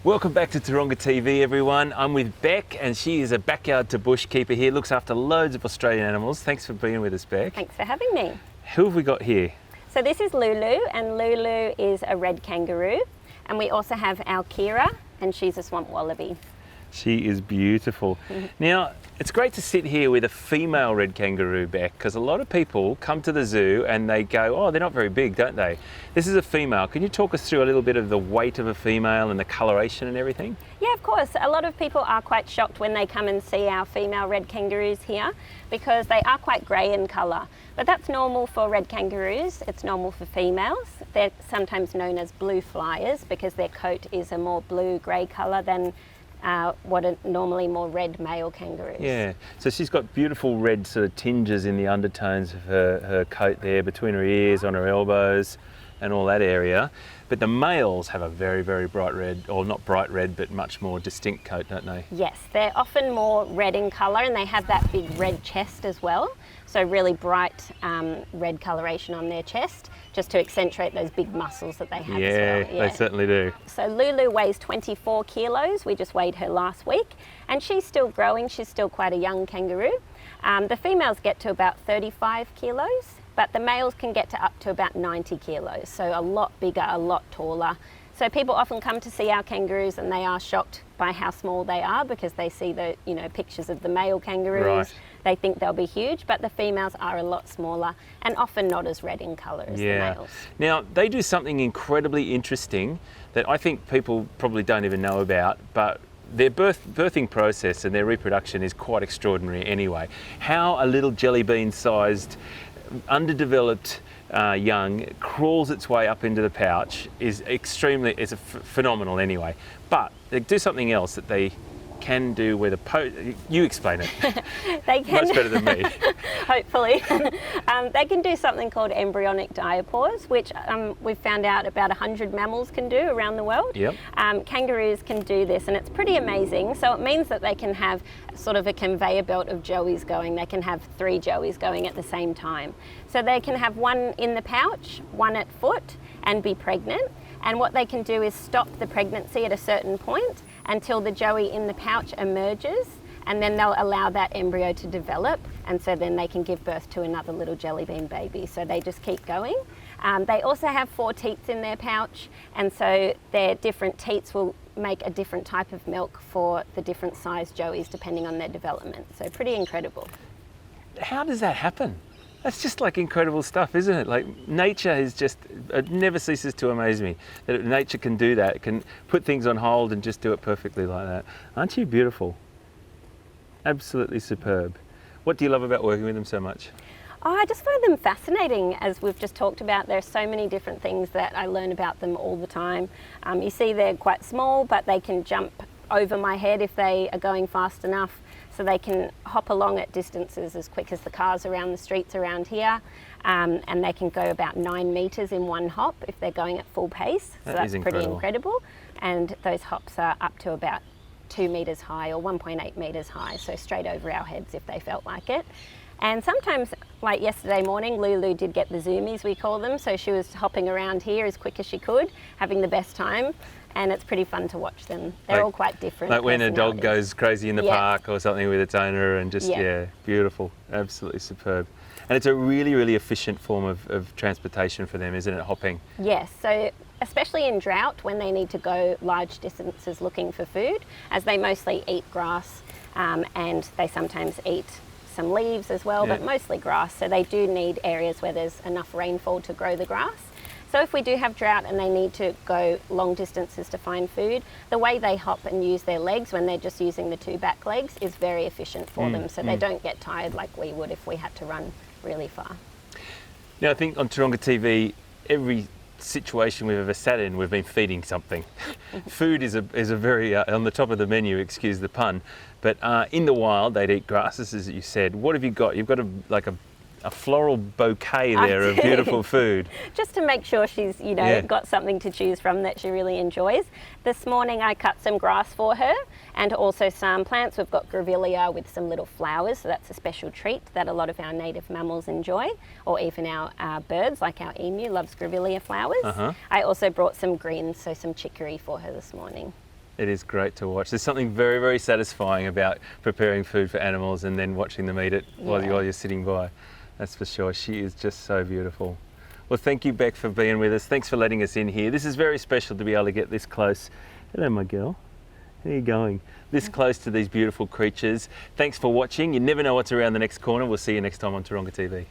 Welcome back to Taronga TV, everyone. I'm with Beck, and she is a backyard to bush keeper here, looks after loads of Australian animals. Thanks for being with us, Beck. Thanks for having me. Who have we got here? So this is Lulu, and Lulu is a red kangaroo. And we also have our Kira, and she's a swamp wallaby. She is beautiful. Now, it's great to sit here with a female red kangaroo, Beck, because a lot of people come to the zoo and they go, oh, they're not very big, don't they? This is a female. Can you talk us through a little bit of the weight of a female and the coloration and everything? Yeah, of course. A lot of people are quite shocked when they come and see our female red kangaroos here because they are quite grey in colour. But that's normal for red kangaroos. It's normal for females. They're sometimes known as blue flyers because their coat is a more blue-grey colour than what are normally more red male kangaroos. Yeah, so she's got beautiful red sort of tinges in the undertones of her coat there, between her ears, on her elbows and all that area. But the males have a very, very bright red, or not bright red, but much more distinct coat, don't they? Yes, they're often more red in colour and they have that big red chest as well. So really bright red coloration on their chest, just to accentuate those big muscles that they have as well. Yeah, they certainly do. So Lulu weighs 24 kilos. We just weighed her last week and she's still growing. She's still quite a young kangaroo. The females get to about 35 kilos, but the males can get to up to about 90 kilos. So a lot bigger, a lot taller. So people often come to see our kangaroos and they are shocked by how small they are because they see the pictures of the male kangaroos. Right. They think they'll be huge, but the females are a lot smaller and often not as red in colour as the males. Now, they do something incredibly interesting that I think people probably don't even know about, but their birthing process and their reproduction is quite extraordinary anyway. How a little jelly bean-sized, underdeveloped young crawls its way up into the pouch is phenomenal anyway. But they do something else that they can do with you explain it. They can, much better than me. Hopefully. They can do something called embryonic diapause, which we've found out about 100 mammals can do around the world. Yep. Kangaroos can do this and it's pretty amazing. So it means that they can have sort of a conveyor belt of joeys going. They can have 3 joeys going at the same time. So they can have one in the pouch, one at foot, and be pregnant. And what they can do is stop the pregnancy at a certain point until the joey in the pouch emerges, and then they'll allow that embryo to develop, and so then they can give birth to another little jelly bean baby. So they just keep going. They also have 4 teats in their pouch, and so their different teats will make a different type of milk for the different size joeys depending on their development. So pretty incredible. How does that happen? That's just like incredible stuff, isn't it? Like nature is just, it never ceases to amaze me that nature can do that. It can put things on hold and just do it perfectly like that. Aren't you beautiful? Absolutely superb. What do you love about working with them so much? Oh, I just find them fascinating, as we've just talked about. There's so many different things that I learn about them all the time. You see they're quite small, but they can jump over my head if they are going fast enough. So they can hop along at distances as quick as the cars around the streets around here. And they can go about 9 metres in one hop if they're going at full pace. So that's pretty incredible. And those hops are up to about 2 metres high or 1.8 metres high, so straight over our heads if they felt like it. And sometimes, like yesterday morning, Lulu did get the zoomies, we call them, so she was hopping around here as quick as she could, having the best time, and it's pretty fun to watch them. They're all quite different. Like when a dog goes crazy in the park or something with its owner, and just, beautiful, absolutely superb. And it's a really, really efficient form of transportation for them, isn't it, hopping? Yes, so especially in drought when they need to go large distances looking for food, as they mostly eat grass and they sometimes eat some leaves as well, but mostly grass. So they do need areas where there's enough rainfall to grow the grass. So if we do have drought and they need to go long distances to find food, the way they hop and use their legs when they're just using the 2 back legs is very efficient for them. So they don't get tired like we would if we had to run really far. Now I think on Taronga TV, every situation we've ever sat in, we've been feeding something. Food is a very on the top of the menu, excuse the pun, but in the wild they'd eat grasses, as you said. What have you got? You've got a floral bouquet there of beautiful food. Just to make sure she's, got something to choose from that she really enjoys. This morning I cut some grass for her and also some plants. We've got grevillea with some little flowers, so that's a special treat that a lot of our native mammals enjoy, or even our birds, like our emu loves grevillea flowers. I also brought some greens, so some chicory for her this morning. It is great to watch. There's something very, very satisfying about preparing food for animals and then watching them eat it while you're sitting by. That's for sure. She is just so beautiful. Well, thank you, Beck, for being with us. Thanks for letting us in here. This is very special to be able to get this close. Hello, my girl. How are you going? This close to these beautiful creatures. Thanks for watching. You never know what's around the next corner. We'll see you next time on Taronga TV.